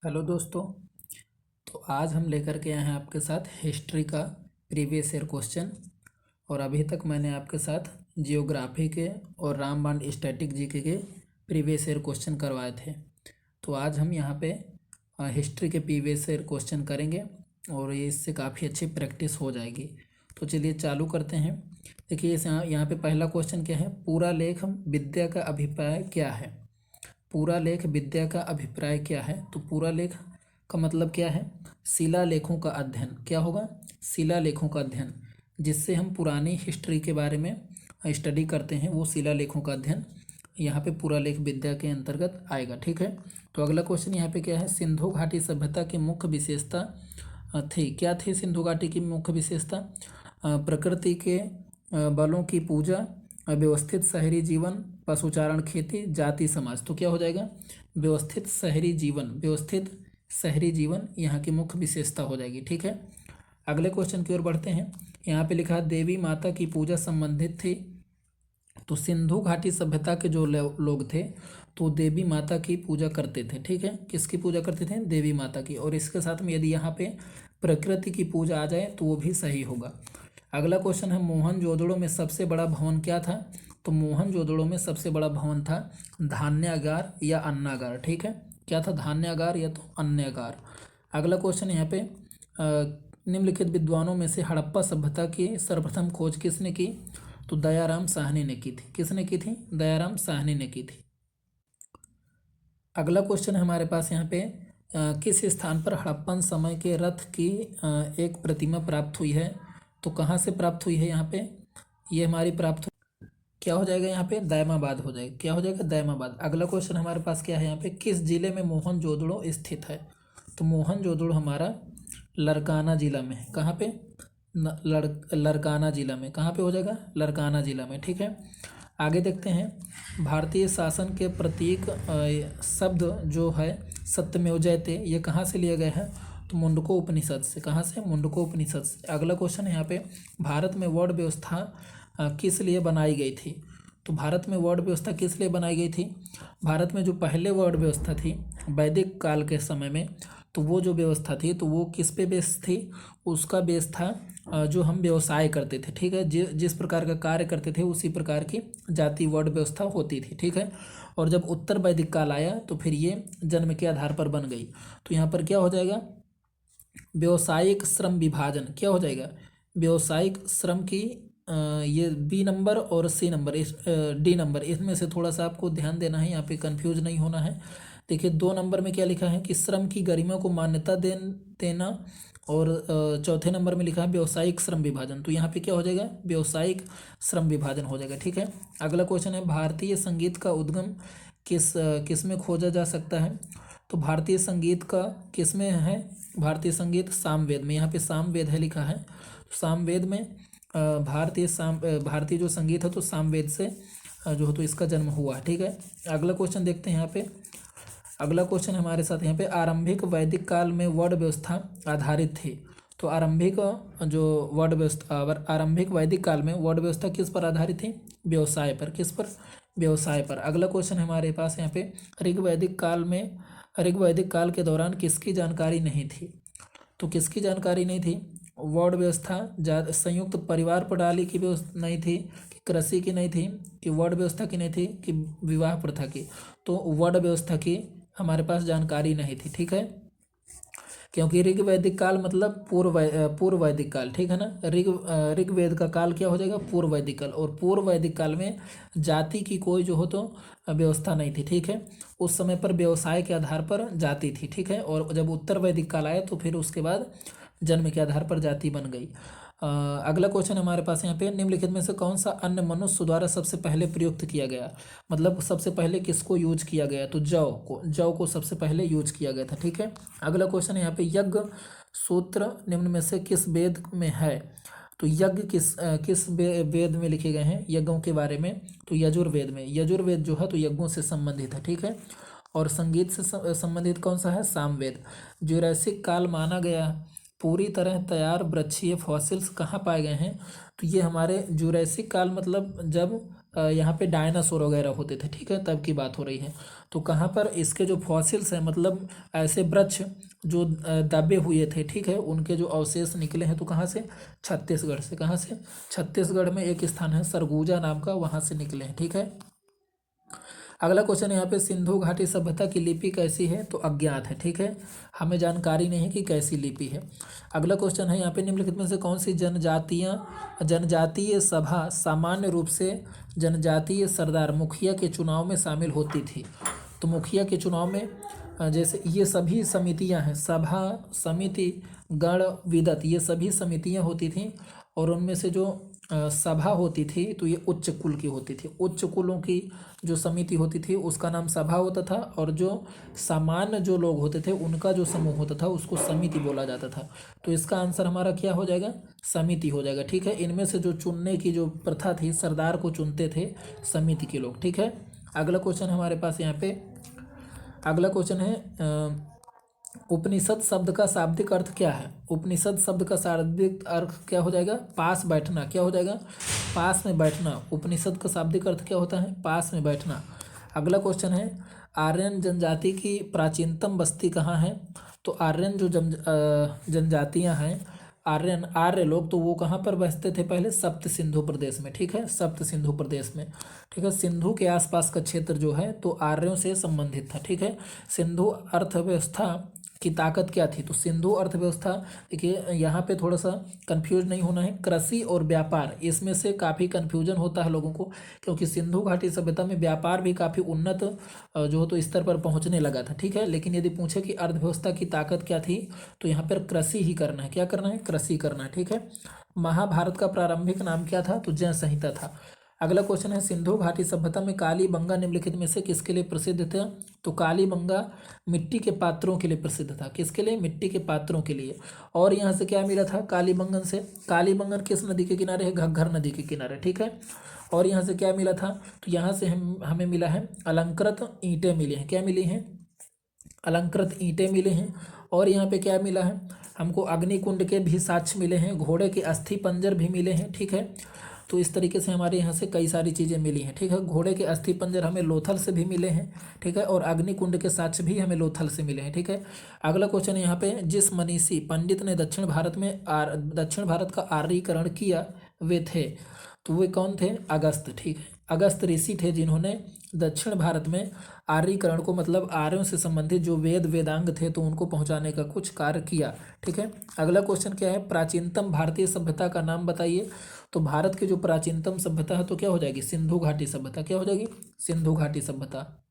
Hello दोस्तों। तो आज हम लेकर के आए हैं आपके साथ हिस्ट्री का प्रीवियस ईयर क्वेश्चन। और अभी तक मैंने आपके साथ जियोग्राफी के और रामबाण स्टैटिक जीके के प्रीवियस ईयर क्वेश्चन करवाए थे। तो आज हम यहाँ पे हिस्ट्री के प्रीवियस ईयर क्वेश्चन करेंगे और ये इससे काफ़ी अच्छी प्रैक्टिस हो जाएगी। तो चलिए चालू करते हैं। देखिए यहाँ पे पहला क्वेश्चन क्या है, पूरा लेख विद्या का अभिप्राय क्या है। पूरा लेख विद्या का अभिप्राय क्या है। तो पूरा लेख का मतलब क्या है, शिलालेखों का अध्ययन। क्या होगा, शिलालेखों का अध्ययन, जिससे हम पुरानी हिस्ट्री के बारे में स्टडी करते हैं, वो शिलालेखों का अध्ययन यहाँ पे पूरा लेख विद्या के अंतर्गत आएगा। ठीक है। तो अगला क्वेश्चन यहाँ पे क्या है, सिंधु घाटी सभ्यता की मुख्य विशेषता थी। क्या थी सिंधु घाटी की मुख्य विशेषता, प्रकृति के बलों की पूजा, व्यवस्थित शहरी जीवन, पशुचारण, खेती, जाति समाज। तो क्या हो जाएगा, व्यवस्थित शहरी जीवन, व्यवस्थित शहरी जीवन यहाँ की मुख्य विशेषता हो जाएगी। ठीक है। अगले क्वेश्चन की ओर बढ़ते हैं। यहाँ पे लिखा है देवी माता की पूजा संबंधित थी। तो सिंधु घाटी सभ्यता के जो लोग थे तो देवी माता की पूजा करते थे। ठीक है, किसकी पूजा करते थे, देवी माता की। और इसके साथ में यदि यहाँ पे प्रकृति की पूजा आ जाए तो वो भी सही होगा। अगला क्वेश्चन है, मोहनजोदड़ो में सबसे बड़ा भवन क्या था। तो मोहनजोदड़ो में सबसे बड़ा भवन था धान्यागार या अन्नागार। ठीक है, क्या था, धान्यागार या तो अन्नागार। अगला क्वेश्चन यहाँ पे निम्नलिखित विद्वानों में से हड़प्पा सभ्यता की सर्वप्रथम खोज किसने की। तो दयाराम साहनी ने की थी। किसने की थी, दयाराम साहनी ने की थी। अगला क्वेश्चन है हमारे पास यहाँ पे किस स्थान पर हड़प्पन समय के रथ की एक प्रतिमा प्राप्त हुई है। तो कहाँ से प्राप्त हुई है, यहाँ पे ये हमारी प्राप्त क्या हो जाएगा, यहाँ पे दायमाबाद हो जाएगा। क्या हो जाएगा, दायमाबाद। अगला क्वेश्चन हमारे पास क्या है, यहाँ पे किस जिले में मोहनजोदड़ो स्थित है। तो मोहनजोदड़ो हमारा लरकाना जिला में है। कहाँ पे, लरकाना जिला में। कहाँ पे हो जाएगा, लरकाना जिला में। ठीक है। आगे देखते हैं, भारतीय शासन के प्रतीक शब्द जो है सत्यमेव जयते, ये कहाँ से लिया गया है। तो मुंडको उपनिषद से। कहाँ से, मुंडको उपनिषद से। अगला क्वेश्चन है यहाँ पे, भारत में वर्ण व्यवस्था किस लिए बनाई गई थी। तो भारत में वर्ण व्यवस्था किस लिए बनाई गई थी। भारत में जो पहले वर्ण व्यवस्था थी वैदिक काल के समय में, तो वो जो व्यवस्था थी तो वो किस पे बेस थी, उसका बेस था जो हम व्यवसाय करते थे। ठीक है, जिस प्रकार का कार्य करते थे उसी प्रकार की जाति वर्ण व्यवस्था होती थी। ठीक है। और जब उत्तर वैदिक काल आया तो फिर ये जन्म के आधार पर बन गई। तो यहाँ पर क्या हो जाएगा, व्यवसायिक श्रम विभाजन। क्या हो जाएगा, व्यवसायिक श्रम की ये बी नंबर और सी नंबर, इस डी नंबर, इसमें से थोड़ा सा आपको ध्यान देना है, यहाँ पे कंफ्यूज नहीं होना है। देखिए 2 नंबर में क्या लिखा है कि श्रम की गरिमा को मान्यता देना, और चौथे नंबर में लिखा है व्यवसायिक श्रम विभाजन। तो यहाँ पे क्या हो जाएगा, व्यवसायिक श्रम विभाजन हो जाएगा। ठीक है। अगला क्वेश्चन है, भारतीय संगीत का उद्गम किस में खोजा जा सकता है। तो भारतीय संगीत का किस में है, भारतीय संगीत सामवेद में। यहाँ पे सामवेद है लिखा है। सामवेद में भारतीय जो संगीत है तो सामवेद से जो है तो इसका जन्म हुआ। ठीक है। अगला क्वेश्चन देखते हैं यहाँ पे। अगला क्वेश्चन हमारे साथ यहाँ पे, आरंभिक वैदिक काल में वर्ण व्यवस्था आधारित थी। तो आरंभिक जो वर्ण व्यवस्था, आरंभिक वैदिक काल में वर्ण व्यवस्था किस पर आधारित थी, व्यवसाय पर। किस पर, व्यवसाय पर। अगला क्वेश्चन हमारे पास यहाँ पे, ऋग्वैदिक काल के दौरान किसकी जानकारी नहीं थी। तो किसकी जानकारी नहीं थी, वर्ण व्यवस्था, संयुक्त परिवार प्रणाली की व्यवस्था नहीं थी, कि कृषि की नहीं थी, कि वर्ण व्यवस्था की नहीं थी, कि विवाह प्रथा की। तो वर्ण व्यवस्था की हमारे पास जानकारी नहीं थी। ठीक है, क्योंकि ऋग्वैदिक काल मतलब पूर्व वैदिक काल। ठीक है ना, ऋग्वेद का काल क्या हो जाएगा, पूर्व वैदिक काल। और पूर्व वैदिक काल में जाति की कोई जो हो तो व्यवस्था नहीं थी। ठीक है, उस समय पर व्यवसाय के आधार पर जाति थी। ठीक है, और जब उत्तर वैदिक काल आया तो फिर उसके बाद जन्म के आधार पर जाति बन गई। अगला क्वेश्चन हमारे पास यहाँ पे, निम्नलिखित में से कौन सा अन्य मनुष्य द्वारा सबसे पहले प्रयुक्त किया गया, मतलब सबसे पहले किसको यूज किया गया। तो जौ को सबसे पहले यूज किया गया था। ठीक है। अगला क्वेश्चन यहाँ पे, यज्ञ सूत्र निम्न में से किस वेद में है। तो यज्ञ किस वेद में लिखे गए हैं यज्ञों के बारे में। तो यजुर्वेद में। यजुर्वेद जो है तो यज्ञों से संबंधित है। ठीक है। और संगीत से संबंधित कौन सा है, सामवेद। जुरासिक काल माना गया पूरी तरह तैयार वृक्षीय फॉसिल्स कहाँ पाए गए हैं। तो ये हमारे जुरैसिक काल मतलब जब यहाँ पे डायनासोर वगैरह होते थे। ठीक है, तब की बात हो रही है। तो कहाँ पर इसके जो फॉसिल्स हैं, मतलब ऐसे वृक्ष जो दबे हुए थे, ठीक है, उनके जो अवशेष निकले हैं, तो कहाँ से? छत्तीसगढ़ से। कहाँ से? छत्तीसगढ़ में एक स्थान है सरगुजा नाम का, वहाँ से निकले हैं, ठीक है। अगला क्वेश्चन यहाँ पे, सिंधु घाटी सभ्यता की लिपि कैसी है? तो अज्ञात है, ठीक है, हमें जानकारी नहीं है कि कैसी लिपि है। अगला क्वेश्चन है यहाँ पे, निम्नलिखित में से कौन सी जनजातीय सभा सामान्य रूप से जनजातीय सरदार मुखिया के चुनाव में शामिल होती थी? तो मुखिया के चुनाव में जैसे ये सभी समितियां हैं, सभा, समिति, गण, विदत, ये सभी समितियां होती थीं, और उनमें से जो सभा होती थी तो ये उच्च कुल की होती थी। उच्च कुलों की जो समिति होती थी उसका नाम सभा होता था, और जो सामान्य जो लोग होते थे उनका जो समूह होता था उसको समिति बोला जाता था। तो इसका आंसर हमारा क्या हो जाएगा? समिति हो जाएगा, ठीक है। इनमें से जो चुनने की जो प्रथा थी, सरदार को चुनते थे समिति के लोग, ठीक है। अगला क्वेश्चन हमारे पास यहाँ पे, अगला क्वेश्चन है, उपनिषद शब्द का शाब्दिक अर्थ क्या है? उपनिषद शब्द का शाब्दिक अर्थ क्या हो जाएगा? पास बैठना। क्या हो जाएगा? पास में बैठना। उपनिषद का शाब्दिक अर्थ क्या होता है? पास में बैठना। अगला क्वेश्चन है, आर्यन जनजाति की प्राचीनतम बस्ती कहाँ है? तो आर्यन जो जनजातियाँ हैं, आर्य लोग, तो वो कहाँ पर बसते थे पहले? सप्त सिंधु प्रदेश में, ठीक है, सप्त सिंधु प्रदेश में, ठीक है। सिंधु के आसपास का क्षेत्र जो है तो आर्यों से संबंधित था, ठीक है। सिंधु अर्थव्यवस्था की ताकत क्या थी? तो सिंधु अर्थव्यवस्था, देखिए यहाँ पे थोड़ा सा कंफ्यूज नहीं होना है, कृषि और व्यापार, इसमें से काफ़ी कंफ्यूजन होता है लोगों को, क्योंकि सिंधु घाटी सभ्यता में व्यापार भी काफ़ी उन्नत जो तो स्तर पर पहुँचने लगा था, ठीक है। लेकिन यदि पूछे कि अर्थव्यवस्था की ताकत क्या थी, तो यहाँ पर कृषि ही करना है। क्या करना है? कृषि करना है, ठीक है। महाभारत का प्रारंभिक नाम क्या था? तो जय संहिता था। अगला क्वेश्चन है, सिंधु घाटी सभ्यता में कालीबंगा निम्नलिखित में से किसके लिए प्रसिद्ध था? तो कालीबंगा मिट्टी के पात्रों के लिए प्रसिद्ध था। किसके लिए? मिट्टी के पात्रों के लिए। और यहाँ से क्या मिला था कालीबंगन से? कालीबंगन किस नदी के किनारे है? घग्घर नदी के किनारे, ठीक है। और यहाँ से क्या मिला था? तो यहाँ से हमें मिला है अलंकृत ईंटें मिली हैं। क्या मिली हैं? अलंकृत ईंटें मिले हैं। और यहाँ पे क्या मिला है? हमको अग्निकुंड के भी साक्ष्य मिले हैं, घोड़े के अस्थि पंजर भी मिले हैं, ठीक है। तो इस तरीके से हमारे यहाँ से कई सारी चीज़ें मिली हैं, ठीक है। घोड़े के अस्थि पंजर हमें लोथल से भी मिले हैं, ठीक है, और अग्निकुंड के साक्ष्य भी हमें लोथल से मिले हैं, ठीक है। अगला क्वेश्चन यहाँ पे, जिस मनीषी पंडित ने दक्षिण भारत का आर्यीकरण किया वे थे? तो वे कौन थे? अगस्त, ठीक है। अगस्त ऋषि थे जिन्होंने दक्षिण भारत में आर्यीकरण को, मतलब आर्यों से संबंधित जो वेदांग थे तो उनको पहुंचाने का कुछ कार्य किया, ठीक है। अगला क्वेश्चन क्या है? प्राचीनतम भारतीय सभ्यता का नाम बताइए। तो भारत की जो प्राचीनतम सभ्यता है तो क्या हो जाएगी? सिंधु घाटी सभ्यता। क्या हो जाएगी? सिंधु घाटी सभ्यता।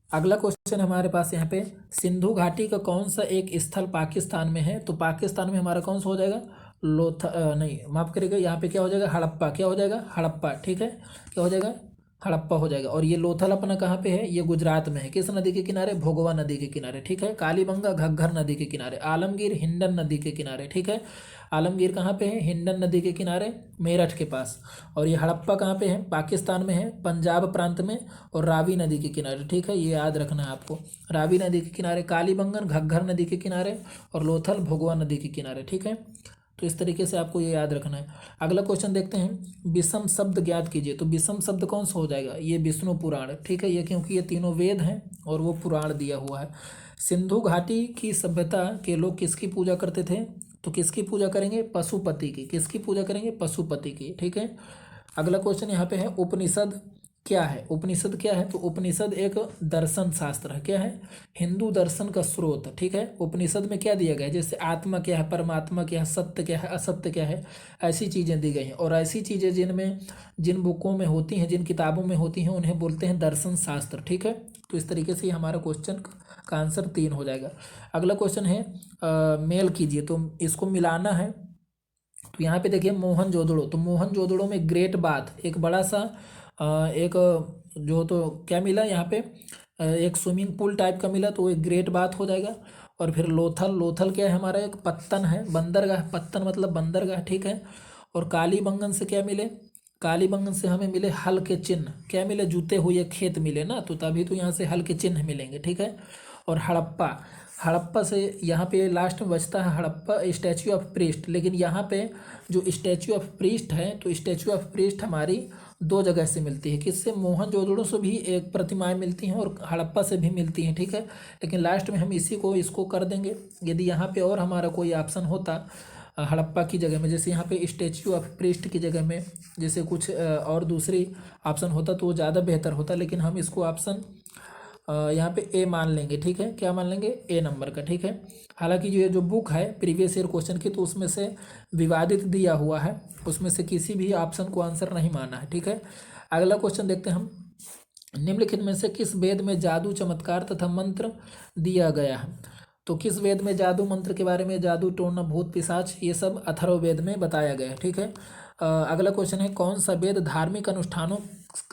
अगला क्वेश्चन हमारे पास यहाँ पे, सिंधु घाटी का कौन सा एक स्थल पाकिस्तान में है? तो पाकिस्तान में हमारा कौन सा हो जाएगा? नहीं, माफ करिएगा, यहाँ पे क्या हो जाएगा? हड़प्पा। क्या हो जाएगा? हड़प्पा, ठीक है। क्या हो जाएगा? हड़प्पा हो जाएगा। और ये लोथल अपना कहाँ पे है? ये गुजरात में है। किस नदी के किनारे? भोगवा नदी के किनारे, ठीक है। कालीबंगा घग्घर नदी के किनारे। आलमगीर हिंडन नदी के किनारे, ठीक है। आलमगीर कहाँ पे है? हिंडन नदी के किनारे, मेरठ के पास। और ये हड़प्पा कहाँ पे है? पाकिस्तान में है, पंजाब प्रांत में, और रावी नदी के किनारे, ठीक है। ये याद रखना है आपको, रावी नदी के किनारे कालीबंगन, घग्घर नदी के किनारे, और लोथल भोगवा नदी के किनारे, ठीक है। तो इस तरीके से आपको ये याद रखना है। अगला क्वेश्चन देखते हैं, विषम शब्द ज्ञात कीजिए। तो विषम शब्द कौन सा हो जाएगा? ये विष्णु पुराण, ठीक है। ये क्योंकि ये तीनों वेद हैं और वो पुराण दिया हुआ है। सिंधु घाटी की सभ्यता के लोग किसकी पूजा करते थे? तो किसकी पूजा करेंगे? पशुपति की। किसकी पूजा करेंगे? पशुपति की, ठीक है। अगला क्वेश्चन यहाँ पे है, उपनिषद क्या है? उपनिषद क्या है? तो उपनिषद एक दर्शन शास्त्र है। क्या है? हिंदू दर्शन का स्रोत, ठीक है। उपनिषद में क्या दिया गया है? जैसे आत्मा क्या है, परमात्मा क्या है, सत्य क्या है, असत्य क्या है, ऐसी चीज़ें दी गई हैं। और ऐसी चीज़ें जिन बुकों में होती हैं, जिन किताबों में होती हैं, उन्हें बोलते हैं दर्शन शास्त्र, ठीक है। तो इस तरीके से हमारा क्वेश्चन का आंसर 3 हो जाएगा। अगला क्वेश्चन है, मेल कीजिए। तो इसको मिलाना है। तो यहाँ पे देखिए मोहनजोदड़ो, तो मोहनजोदड़ो में ग्रेट बाथ, एक बड़ा सा एक जो तो क्या मिला यहाँ पे, एक स्विमिंग पूल टाइप का मिला, तो एक ग्रेट बाथ हो जाएगा। और फिर लोथल क्या है? हमारा एक पत्तन है, बंदरगाह, पत्तन मतलब बंदरगाह, ठीक है। और कालीबंगन से क्या मिले? कालीबंगन से हमें मिले हल के चिन्ह। क्या मिले? जूते हुए खेत मिले ना, तो तभी तो यहाँ से हल के चिन्ह मिलेंगे, ठीक है। और हड़प्पा से यहाँ पे लास्ट में बचता है हड़प्पा स्टैच्यू ऑफ प्रीस्ट। लेकिन यहाँ पे जो स्टैच्यू ऑफ प्रीस्ट है, तो स्टैच्यू ऑफ प्रीस्ट हमारी दो जगह से मिलती है। किससे? मोहनजोदड़ो से भी एक प्रतिमाएं मिलती हैं और हड़प्पा से भी मिलती हैं, ठीक है। लेकिन लास्ट में हम इसको कर देंगे। यदि यहाँ पे और हमारा कोई ऑप्शन होता हड़प्पा की जगह में, जैसे यहाँ पे स्टैच्यू ऑफ प्रीस्ट की जगह में जैसे कुछ और दूसरी ऑप्शन होता तो वो ज़्यादा बेहतर होता, लेकिन हम इसको ऑप्शन यहाँ पे ए मान लेंगे, ठीक है। क्या मान लेंगे? ए नंबर का, ठीक है। हालांकि ये जो बुक है प्रीवियस ईयर क्वेश्चन की, तो उसमें से विवादित दिया हुआ है, उसमें से किसी भी ऑप्शन को आंसर नहीं माना है, ठीक है। अगला क्वेश्चन देखते हैं हम। निम्नलिखित में से किस वेद में जादू, चमत्कार तथा मंत्र दिया गया है? तो किस वेद में जादू मंत्र के बारे में, जादू टोना भूत पिशाच, ये सब अथर्ववेद में बताया गया है, ठीक है। अगला क्वेश्चन है कौन सा वेद धार्मिक अनुष्ठानों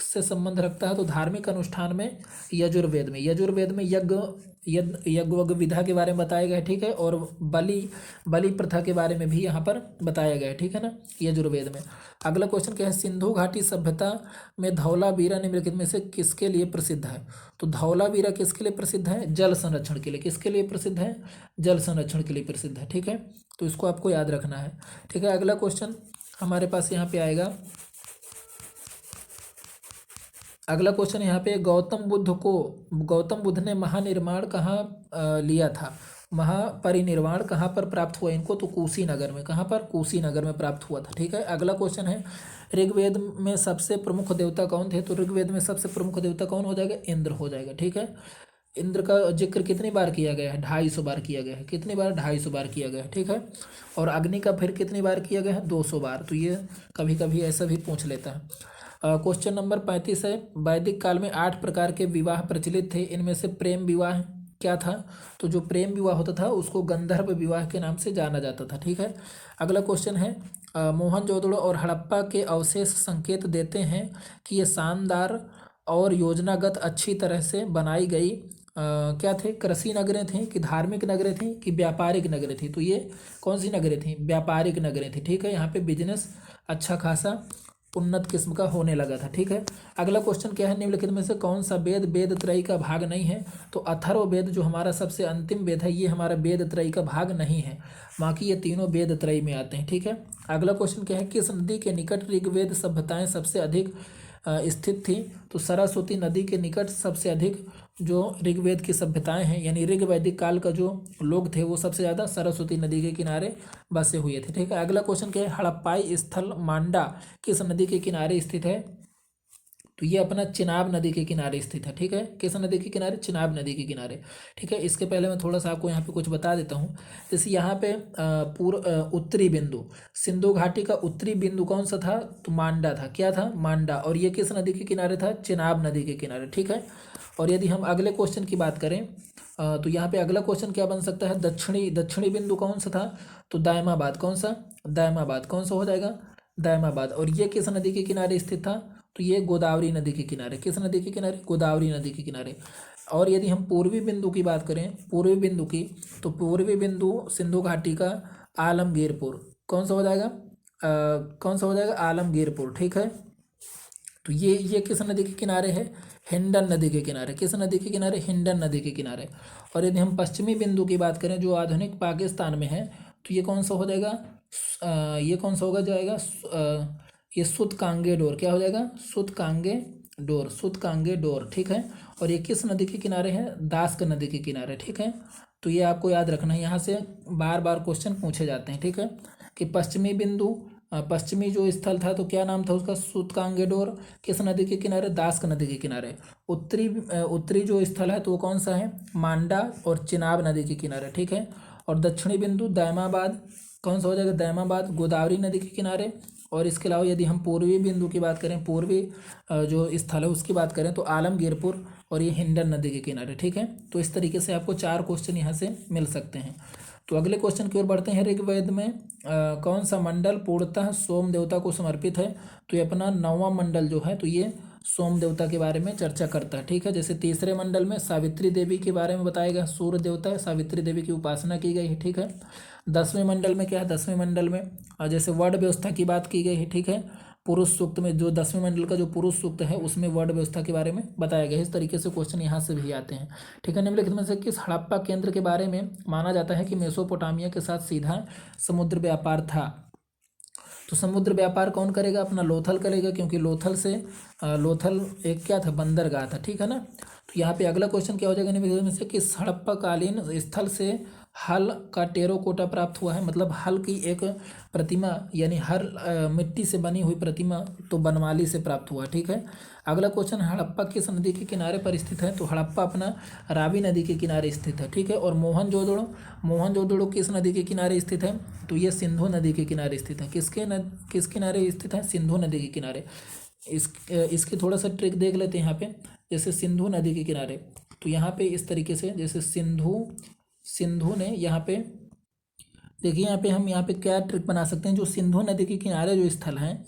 से संबंध रखता है? तो धार्मिक अनुष्ठान में यजुर्वेद में, यजुर्वेद में यज्ञ विधा के बारे में बताया गया है, ठीक है। और बलि प्रथा के बारे में भी यहाँ पर बताया गया है, ठीक है ना, यजुर्वेद में। अगला क्वेश्चन क्या है? सिंधु घाटी सभ्यता में धौलावीरा निम्नलिखित में से किसके लिए प्रसिद्ध है? तो धौलावीरा किसके लिए प्रसिद्ध है? जल संरक्षण के लिए। किसके लिए प्रसिद्ध है? जल संरक्षण के लिए प्रसिद्ध है, ठीक है। तो इसको आपको याद रखना है, ठीक है। अगला क्वेश्चन हमारे पास यहाँ पे आएगा। अगला क्वेश्चन यहाँ पे, गौतम बुद्ध ने महानिर्वाण कहाँ लिया था? महापरिनिर्वाण कहाँ पर प्राप्त हुआ इनको? तो कुशीनगर में। कहाँ पर? कुशीनगर में प्राप्त हुआ था, ठीक है। अगला क्वेश्चन है ऋग्वेद में सबसे प्रमुख देवता कौन थे? तो ऋग्वेद में सबसे प्रमुख देवता कौन हो जाएगा? इंद्र हो जाएगा, ठीक है। इंद्र का जिक्र कितनी बार किया गया है? 250 बार किया गया है। कितनी बार? 250 बार किया गया है, ठीक है। और अग्नि का फिर कितनी बार किया गया है? 200 बार। तो ये कभी कभी ऐसा भी पूछ लेता है। क्वेश्चन नंबर 35 है, वैदिक काल में 8 प्रकार के विवाह प्रचलित थे, इनमें से प्रेम विवाह क्या था? तो जो प्रेम विवाह होता था उसको गंधर्व विवाह के नाम से जाना जाता था, ठीक है। अगला क्वेश्चन है, मोहनजोदड़ो और हड़प्पा के अवशेष संकेत देते हैं कि ये शानदार और योजनागत अच्छी तरह से बनाई गई क्या थे? कृषि नगरें थीं कि धार्मिक नगरें थीं कि व्यापारिक नगरें थीं? तो ये कौन सी नगरें थीं? व्यापारिक नगरें थीं, ठीक है। यहाँ पे बिजनेस अच्छा खासा उन्नत किस्म का होने लगा था, ठीक है। अगला क्वेश्चन क्या है? निम्नलिखित में से कौन सा वेद वेद त्रयी का भाग नहीं है? तो अथर्ववेद जो हमारा सबसे अंतिम वेद है, ये हमारा वेद त्रयी का भाग नहीं है, बाकी ये तीनों वेद त्रयी में आते हैं, ठीक है। अगला क्वेश्चन क्या है? किस नदी के निकट ऋग्वेद सभ्यताएं सबसे अधिक स्थित थी? तो सरस्वती नदी के निकट सबसे अधिक जो ऋग्वेद की सभ्यताएं हैं, यानी ऋग वैदिक काल का जो लोग थे वो सबसे ज़्यादा सरस्वती नदी के किनारे बसे हुए थे, ठीक है। अगला क्वेश्चन क्या है? हड़प्पाई स्थल मांडा किस नदी के किनारे स्थित है? तो ये अपना चिनाब नदी के किनारे स्थित है, ठीक है। किस नदी के किनारे? चिनाब नदी के किनारे, ठीक है। इसके पहले मैं थोड़ा सा आपको यहाँ पे कुछ बता देता हूँ। जैसे यहाँ पे उत्तरी बिंदु, सिंधु घाटी का उत्तरी बिंदु कौन सा था? तो मांडा था। क्या था? मांडा। और ये किस नदी के किनारे था? चिनाब नदी के किनारे, ठीक है। और यदि हम अगले क्वेश्चन की बात करें तो यहाँ पे अगला क्वेश्चन क्या बन सकता है? दक्षिणी बिंदु कौन सा था? तो दायमाबाद। कौन सा? दायमाबाद। कौन सा हो जाएगा? दायमाबाद। और ये किस नदी के किनारे स्थित था? तो ये गोदावरी नदी के किनारे। किस नदी के किनारे? गोदावरी नदी के किनारे। और यदि हम पूर्वी बिंदु की बात करें, पूर्वी बिंदु की, तो पूर्वी बिंदु सिंधु घाटी का आलमगीरपुर। कौन सा हो जाएगा? कौन सा हो जाएगा? आलमगीरपुर, ठीक है। तो ये किस नदी के किनारे है? हिंडन नदी के किनारे। किस नदी के किनारे? हिंडन नदी के किनारे। और यदि हम पश्चिमी बिंदु की बात करें जो आधुनिक पाकिस्तान में है, तो ये कौन सा हो जाएगा? ये कौन सा होगा जाएगा? ये सुतकांगे डोर। क्या हो जाएगा? सुतकांगे डोर। सुतकांगे डोर, ठीक है। और ये किस नदी के किनारे है? दास्क नदी के किनारे, ठीक है। तो ये आपको याद रखना है, यहाँ से बार बार क्वेश्चन पूछे जाते हैं, ठीक है। कि पश्चिमी बिंदु, पश्चिमी जो स्थल था तो क्या नाम था उसका? सुतकांगे डोर। किस नदी के किनारे? दास्क नदी के किनारे। उत्तरी जो स्थल है तो वो कौन सा है? मांडा और चिनाब नदी के किनारे, ठीक है। और दक्षिणी बिंदु दायमाबाद। कौन सा हो जाएगा? दायमाबाद, गोदावरी नदी के किनारे। और इसके अलावा यदि हम पूर्वी बिंदु की बात करें, पूर्वी जो स्थल है उसकी बात करें तो आलमगीरपुर और ये हिंडन नदी के किनारे, ठीक है। तो इस तरीके से आपको 4 क्वेश्चन यहाँ से मिल सकते हैं। तो अगले क्वेश्चन की ओर बढ़ते हैं। ऋग्वेद में कौन सा मंडल पूर्णतः सोम देवता को समर्पित है? तो ये अपना 9वां मंडल जो है तो ये सोम देवता के बारे में चर्चा करता है, ठीक है। जैसे तीसरे मंडल में सावित्री देवी के बारे में बताया गया, सूर्य देवता है, सावित्री देवी की उपासना की गई है, ठीक है। 10वें मंडल में क्या है? 10वें मंडल में जैसे वर्ण व्यवस्था की बात की गई है, ठीक है। पुरुष सूक्त में जो 10वें मंडल का जो पुरुष सूक्त है उसमें वर्ण व्यवस्था के बारे में बताया गया है। इस तरीके से क्वेश्चन यहाँ से भी आते हैं, ठीक है। निम्नलिखित में से किस हड़प्पा केंद्र के बारे में माना जाता है कि मेसोपोटामिया के साथ सीधा समुद्र व्यापार था? तो समुद्र व्यापार कौन करेगा? अपना लोथल करेगा, क्योंकि लोथल से लोथल एक क्या था? बंदरगाह था, ठीक है ना। तो यहाँ पे अगला क्वेश्चन क्या हो जाएगा निम्नलिखित में से कि हड़प्पा कालीन स्थल से हल का टेराकोटा प्राप्त हुआ है। मतलब हल की एक प्रतिमा, यानी हर मिट्टी से बनी हुई प्रतिमा तो बनमाली से प्राप्त हुआ, ठीक है। अगला क्वेश्चन, हड़प्पा किस नदी के किनारे पर स्थित है? तो हड़प्पा अपना रावी नदी के किनारे स्थित है, ठीक है। और मोहनजोदड़ो किस नदी के किनारे स्थित है? तो ये सिंधु नदी के किनारे स्थित है। किस किनारे स्थित है? सिंधु नदी के किनारे। इसकी थोड़ा सा ट्रिक देख लेते हैं यहाँ पे। जैसे सिंधु नदी के किनारे, तो यहाँ पे इस तरीके से, जैसे सिंधु ने यहाँ पे देखिए, यहाँ पे हम यहाँ पे क्या ट्रिक बना सकते हैं। जो सिंधु नदी के किनारे जो स्थल हैं,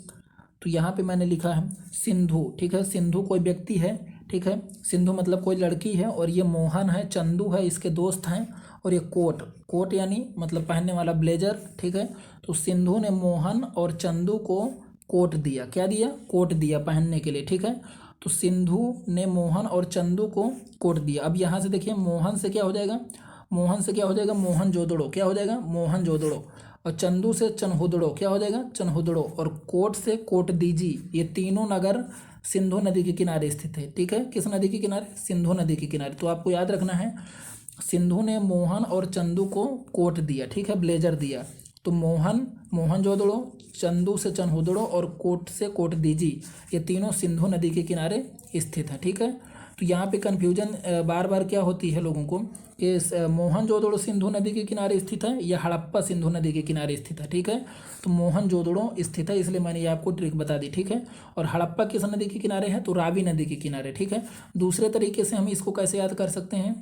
तो यहाँ पे मैंने लिखा है सिंधु, ठीक है। सिंधु कोई व्यक्ति है, ठीक है। सिंधु मतलब कोई लड़की है, और ये मोहन है, चंदू है, इसके दोस्त हैं। और ये कोट यानी मतलब पहनने वाला ब्लेजर, ठीक है। तो सिंधु ने मोहन और चंदू को कोट दिया। क्या दिया? कोट दिया पहनने के लिए, ठीक है। तो सिंधु ने मोहन और चंदू को कोट दिया। अब यहाँ से देखिए, मोहन से क्या हो जाएगा? मोहनजोदड़ो क्या हो जाएगा? मोहनजोदड़ो। और चंदू से चनहुदड़ो क्या हो जाएगा? चनहुदड़ो। और कोट से कोटदीजी। ये तीनों नगर सिंधु नदी के किनारे स्थित है, ठीक है। किस नदी के किनारे? सिंधु नदी के किनारे। तो आपको याद रखना है, सिंधु ने मोहन और चंदू को कोट दिया, ठीक है, ब्लेजर दिया। तो मोहनजोदड़ो, चंदू से चनहुदड़ो और कोट से कोटदीजी, ये तीनों सिंधु नदी के किनारे स्थित है, ठीक है। तो यहाँ पे कन्फ्यूजन बार बार क्या होती है लोगों को कि मोहनजोदड़ो सिंधु नदी के किनारे स्थित है या हड़प्पा सिंधु नदी के किनारे स्थित है, ठीक है। तो मोहनजोदड़ो स्थित है, इसलिए मैंने ये आपको ट्रिक बता दी, ठीक है। और हड़प्पा किस नदी के किनारे है? तो रावी नदी के किनारे, ठीक है। दूसरे तरीके से हम इसको कैसे याद कर सकते हैं?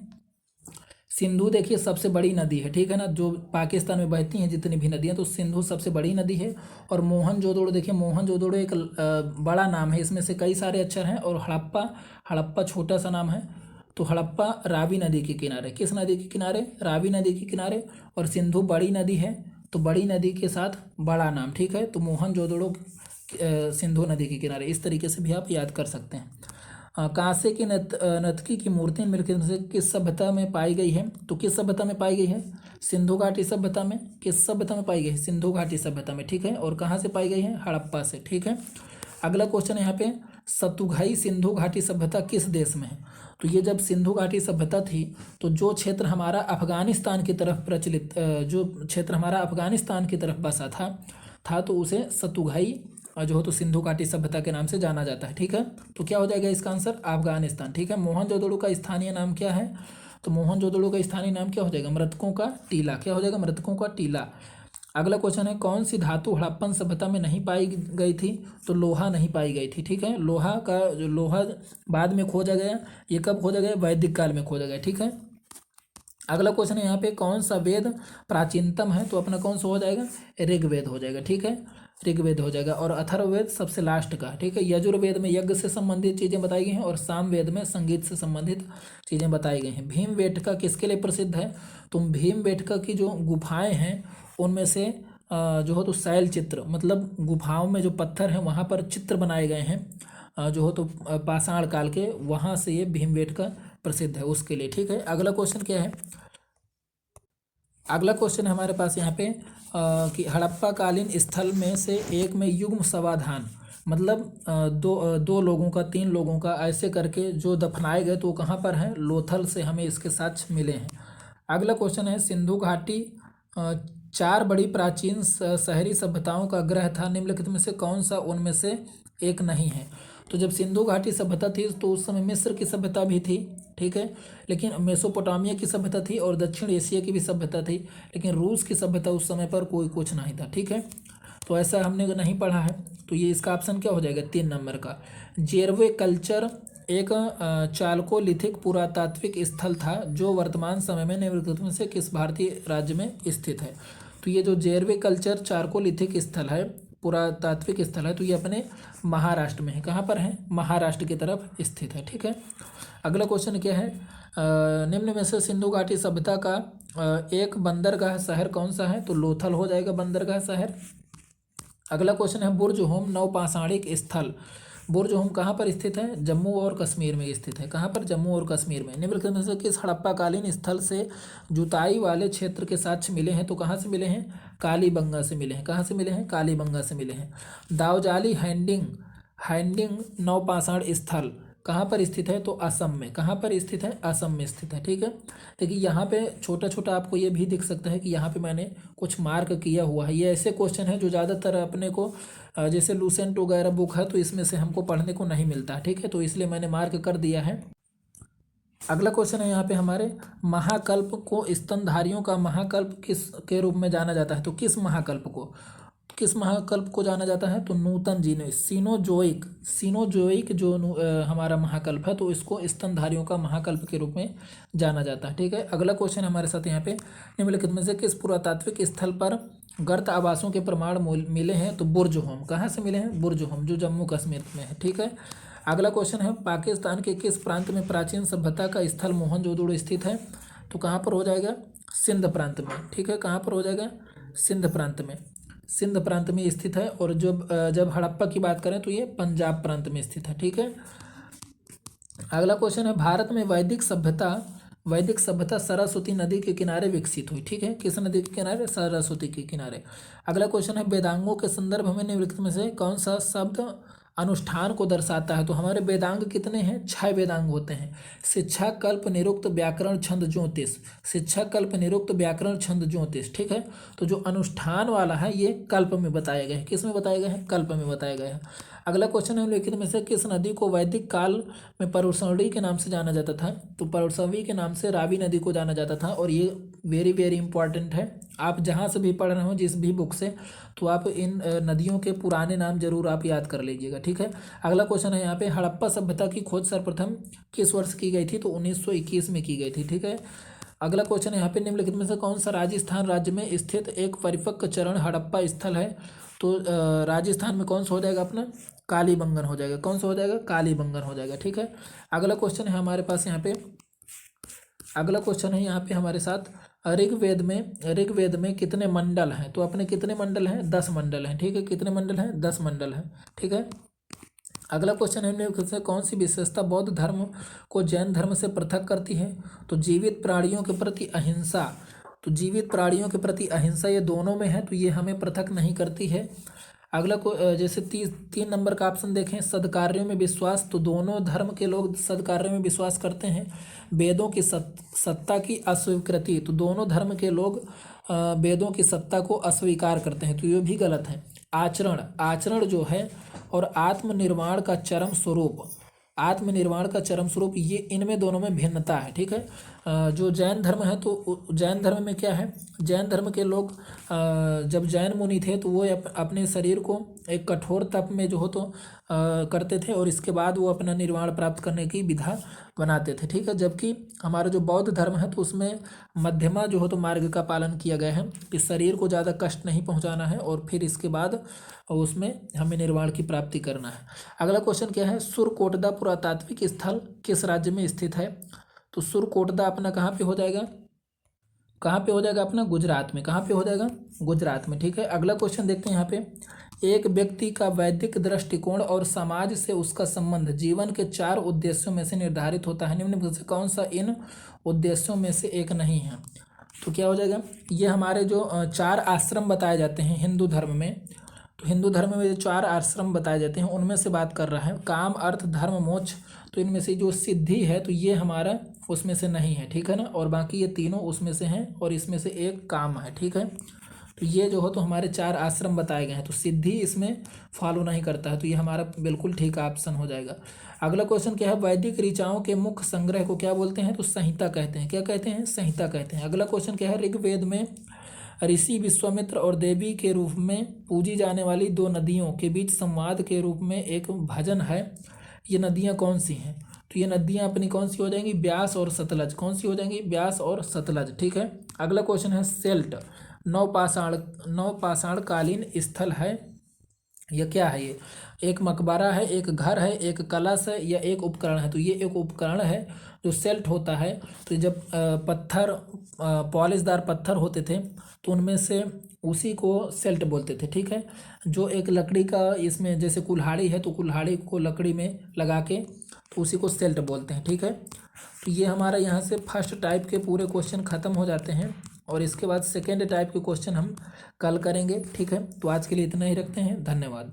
सिंधु देखिए सबसे बड़ी नदी है, ठीक है ना, जो पाकिस्तान में बहती हैं जितनी भी नदियां, तो सिंधु सबसे बड़ी नदी है। और मोहनजोदड़ो देखिए, मोहनजोदड़ो एक बड़ा नाम है, इसमें से कई सारे अक्षर हैं। और हड़प्पा छोटा सा नाम है। तो हड़प्पा रावी नदी के किनारे। किस नदी के किनारे? रावी नदी के किनारे। और सिंधु बड़ी नदी है, तो बड़ी नदी के साथ बड़ा नाम, ठीक है। तो मोहनजोदड़ो सिंधु नदी के किनारे। इस तरीके से भी आप याद कर सकते हैं। कांसे की नर्तकी की मूर्ति निम्नलिखित में से किस सभ्यता में पाई गई है? तो किस सभ्यता में पाई गई है? सिंधु घाटी सभ्यता में। किस सभ्यता में पाई गई है? सिंधु घाटी सभ्यता में, ठीक है। और कहाँ से पाई गई है? हड़प्पा से, ठीक है। अगला क्वेश्चन है यहाँ पे, सतुघई सिंधु घाटी सभ्यता किस देश में है? तो ये जब सिंधु घाटी सभ्यता थी, तो जो क्षेत्र हमारा अफगानिस्तान की तरफ बसा था तो उसे सतुघई जो हो तो सिंधु घाटी सभ्यता के नाम से जाना जाता है, ठीक है। तो क्या हो जाएगा इसका आंसर? अफगानिस्तान, ठीक है। मोहनजोदड़ो का स्थानीय नाम क्या है? तो मोहनजोदड़ो का स्थानीय नाम क्या हो जाएगा? मृतकों का टीला। क्या हो जाएगा? मृतकों का टीला। अगला क्वेश्चन है, कौन सी धातु हड़प्पन सभ्यता में नहीं पाई गई थी? तो लोहा नहीं पाई गई थी, ठीक है। लोहा बाद में खोजा गया। ये कब खोजा गया? वैदिक काल में खोजा गया, ठीक है। अगला क्वेश्चन है यहाँ पे, कौन सा वेद प्राचीनतम है? तो अपना कौन सा हो जाएगा? ऋग्वेद हो जाएगा, ठीक है। ऋग्वेद हो जाएगा। और अथर्ववेद सबसे लास्ट का, ठीक है। यजुर्वेद में यज्ञ से संबंधित चीज़ें बताई गई हैं, और सामवेद में संगीत से संबंधित चीज़ें बताई गई हैं। भीमबेटका किसके लिए प्रसिद्ध है? तो भीमबेटका की जो गुफाएं हैं उनमें से जो हो तो शैल चित्र, मतलब गुफाओं में जो पत्थर हैं वहाँ पर चित्र बनाए गए हैं जो हो तो पाषाण काल के, वहाँ से ये भीमबेटका प्रसिद्ध है उसके लिए, ठीक है। अगला क्वेश्चन क्या है? अगला क्वेश्चन है हमारे पास यहाँ पे कि हड़प्पा कालीन स्थल में से एक में युग्म समाधान, मतलब दो लोगों का, 3 लोगों का ऐसे करके जो दफनाए गए, तो वो कहाँ पर हैं? लोथल से हमें इसके साक्ष्य मिले हैं। अगला क्वेश्चन है, सिंधु घाटी 4 बड़ी प्राचीन शहरी सभ्यताओं का ग्रह था, निम्नलिखित में से कौन सा उनमें से एक नहीं है? तो जब सिंधु घाटी सभ्यता थी तो उस समय मिस्र की सभ्यता भी थी, ठीक है। लेकिन मेसोपोटामिया की सभ्यता थी और दक्षिण एशिया की भी सभ्यता थी, लेकिन रूस की सभ्यता उस समय पर कोई कुछ नहीं था, ठीक है। तो ऐसा हमने नहीं पढ़ा है, तो ये इसका ऑप्शन क्या हो जाएगा? 3 नंबर का। जेरवे कल्चर एक चालकोलिथिक पुरातात्विक स्थल था जो वर्तमान समय में निम्नलिखित में से किस भारतीय राज्य में स्थित है? तो ये जो जेरवे कल्चर चालकोलिथिक स्थल है, पुरातात्विक स्थल है, तो ये अपने महाराष्ट्र में है। कहाँ पर है? महाराष्ट्र की तरफ स्थित है, ठीक है। अगला क्वेश्चन क्या है? निम्न में से सिंधु घाटी सभ्यता का एक बंदरगाह शहर कौन सा है? तो लोथल हो जाएगा बंदरगाह शहर। अगला क्वेश्चन है, बुर्ज होम नवपाषाणिक स्थल बुर्ज कहाँ पर स्थित है? जम्मू और कश्मीर में स्थित है। कहाँ पर? जम्मू और कश्मीर में। निम्नलिखित में से किस हड़प्पाकालीन स्थल से जुताई वाले क्षेत्र के साक्ष्य मिले हैं? तो कहाँ से मिले हैं? कालीबंगा से मिले हैं। कहाँ से मिले हैं? कालीबंगा से मिले हैं। दावजाली हैंडिंग हैंडिंग नौपाषाण स्थल कहाँ पर स्थित है? तो असम में। कहाँ पर स्थित है? असम में स्थित है। ठीक है, देखिए यहाँ पे छोटा छोटा आपको ये भी दिख सकता है कि यहाँ पे मैंने कुछ मार्क किया हुआ है। ये ऐसे क्वेश्चन है जो ज़्यादातर अपने को जैसे लूसेंट वगैरह बुक है तो इसमें से हमको पढ़ने को नहीं मिलता है। ठीक है, तो इसलिए मैंने मार्क कर दिया है। अगला क्वेश्चन है यहाँ पे हमारे, महाकल्प को स्तनधारियों का महाकल्प किस के रूप में जाना जाता है? तो किस महाकल्प को जाना जाता है? तो नूतन जीनो सीनोजोइक जो हमारा महाकल्प है तो इसको स्तनधारियों का महाकल्प के रूप में जाना जाता है। ठीक है, अगला क्वेश्चन हमारे साथ यहाँ पे, निम्नलिखित में से किस पुरातात्विक स्थल पर गर्त आवासों के प्रमाण मिले हैं? तो बुर्ज-होम। कहाँ से मिले हैं? बुर्ज-होम, जो जम्मू कश्मीर में है। ठीक है, अगला क्वेश्चन है, पाकिस्तान के किस प्रांत में प्राचीन सभ्यता का स्थल मोहनजोदड़ो स्थित है? तो कहाँ पर हो जाएगा? सिंध प्रांत में। ठीक है, कहाँ पर हो जाएगा? सिंध प्रांत में। सिंध प्रांत में स्थित है। और जब हड़प्पा की बात करें तो ये पंजाब प्रांत में स्थित है। ठीक है, अगला क्वेश्चन है, भारत में वैदिक सभ्यता सरस्वती नदी के किनारे विकसित हुई। ठीक है, किस नदी के किनारे? सरस्वती के किनारे। अगला क्वेश्चन है, वेदांगों के संदर्भ में निम्नलिखित में से कौन सा शब्द अनुष्ठान को दर्शाता है? तो हमारे वेदांग कितने हैं? 6 वेदांग होते हैं। शिक्षा, कल्प, निरुक्त, व्याकरण, छंद, ज्योतिष। शिक्षा, कल्प, निरुक्त, व्याकरण, छंद, ज्योतिष। ठीक है, तो जो अनुष्ठान वाला है ये कल्प में बताया गया है। किस में बताया गया है? कल्प में बताया गया है। अगला क्वेश्चन है, निम्नलिखित में से किस नदी को वैदिक काल में परुसरणी के नाम से जाना जाता था? तो परुसरणी के नाम से रावी नदी को जाना जाता था। और ये वेरी वेरी इंपॉर्टेंट है, आप जहाँ से भी पढ़ रहे हो जिस भी बुक से, तो आप इन नदियों के पुराने नाम जरूर आप याद कर लीजिएगा। ठीक है, अगला क्वेश्चन है यहाँ पे, हड़प्पा सभ्यता की खोज सर्वप्रथम किस वर्ष की गई थी? तो 1921 में की गई थी। ठीक है, अगला क्वेश्चन है यहाँ पे, निम्नलिखित में से कौन सा राजस्थान राज्य में स्थित एक परिपक्व चरण हड़प्पा स्थल है? तो राजस्थान में कौन सा हो जाएगा अपना? कालीबंगन हो जाएगा। कौन सा हो जाएगा? कालीबंगन हो जाएगा। ठीक है, अगला क्वेश्चन है हमारे पास यहाँ पे, अगला क्वेश्चन है यहाँ पे हमारे साथ, ऋग्वेद में कितने मंडल हैं? तो अपने कितने मंडल हैं? 10 मंडल हैं। ठीक है, कितने मंडल हैं? 10 मंडल हैं। ठीक है, अगला क्वेश्चन है, निम्नलिखित से कौन सी विशेषता बौद्ध धर्म को जैन धर्म से पृथक करती है? तो जीवित प्राणियों के प्रति अहिंसा। तो जीवित प्राणियों के प्रति अहिंसा ये दोनों में है, तो ये हमें पृथक नहीं करती है। अगला को जैसे 3 नंबर का ऑप्शन देखें, सद्कार्यों में विश्वास। तो दोनों धर्म के लोग सद्कार्यों में विश्वास करते हैं। वेदों की सत्ता की अस्वीकृति। तो दोनों धर्म के लोग वेदों की सत्ता को अस्वीकार करते हैं, तो ये भी गलत है। आचरण जो है और आत्मनिर्वाण का चरम स्वरूप, ये इनमें दोनों में भिन्नता है। ठीक है, जो जैन धर्म है तो जैन धर्म में क्या है? जैन धर्म के लोग जब जैन मुनि थे तो वो अपने शरीर को एक कठोर तप में जो हो तो करते थे और इसके बाद वो अपना निर्वाण प्राप्त करने की विधा बनाते थे। ठीक है, जबकि हमारा जो बौद्ध धर्म है तो उसमें मध्यमा जो हो तो मार्ग का पालन किया गया है कि शरीर को ज़्यादा कष्ट नहीं पहुंचाना है और फिर इसके बाद उसमें हमें निर्वाण की प्राप्ति करना है। अगला क्वेश्चन क्या है, सुरकोटदा पुरातात्विक स्थल किस राज्य में स्थित है? तो सुरकोटदा अपना कहाँ पे हो जाएगा? अपना गुजरात में। कहाँ पे हो जाएगा? गुजरात में। ठीक है, अगला क्वेश्चन देखते हैं यहाँ पे, एक व्यक्ति का वैदिक दृष्टिकोण और समाज से उसका संबंध जीवन के 4 उद्देश्यों में से निर्धारित होता है। निम्न में से कौन सा इन उद्देश्यों में से एक नहीं है? तो क्या हो जाएगा? ये हमारे जो 4 आश्रम बताए जाते हैं हिंदू धर्म में, तो हिंदू धर्म में जो 4 आश्रम बताए जाते हैं उनमें से बात कर रहा है। काम, अर्थ, धर्म, मोक्ष। तो इनमें से जो सिद्धि है तो ये हमारा उसमें से नहीं है। ठीक है ना, और बाकी ये तीनों उसमें से हैं और इसमें से एक काम है। ठीक है, तो ये जो हो तो हमारे 4 आश्रम बताए गए हैं, तो सिद्धि इसमें फॉलो नहीं करता है, तो ये हमारा बिल्कुल ठीक ऑप्शन हो जाएगा। अगला क्वेश्चन क्या है, वैदिक ऋचाओं के मुख्य संग्रह को क्या बोलते हैं? तो संहिता कहते हैं। क्या कहते हैं? संहिता कहते हैं। अगला क्वेश्चन क्या है, ऋग्वेद में ऋषि विश्वामित्र और देवी के रूप में पूजी जाने वाली 2 नदियों के बीच संवाद के रूप में एक भजन है, ये नदियाँ कौन सी हैं? तो ये नदियाँ अपनी कौन सी हो जाएंगी? ब्यास और सतलज। कौन सी हो जाएंगी? ब्यास और सतलज। ठीक है, अगला क्वेश्चन है, सेल्ट नवपाषाणकालीन स्थल है यह क्या है? ये एक मकबरा है, एक घर है, एक कलश है, या एक उपकरण है? तो ये एक उपकरण है जो सेल्ट होता है। तो जब पत्थर पॉलिशदार पत्थर होते थे तो उनमें से उसी को सेल्ट बोलते थे, ठीक है। जो एक लकड़ी का, इसमें जैसे कुल्हाड़ी है तो कुल्हाड़ी को लकड़ी में लगा के तो उसी को सेल्ट बोलते हैं, ठीक है। तो ये हमारा यहाँ से फर्स्ट टाइप के पूरे क्वेश्चन ख़त्म हो जाते हैं, और इसके बाद सेकेंड टाइप के क्वेश्चन हम कल करेंगे, ठीक है। तो आज के लिए इतना ही रखते हैं, धन्यवाद।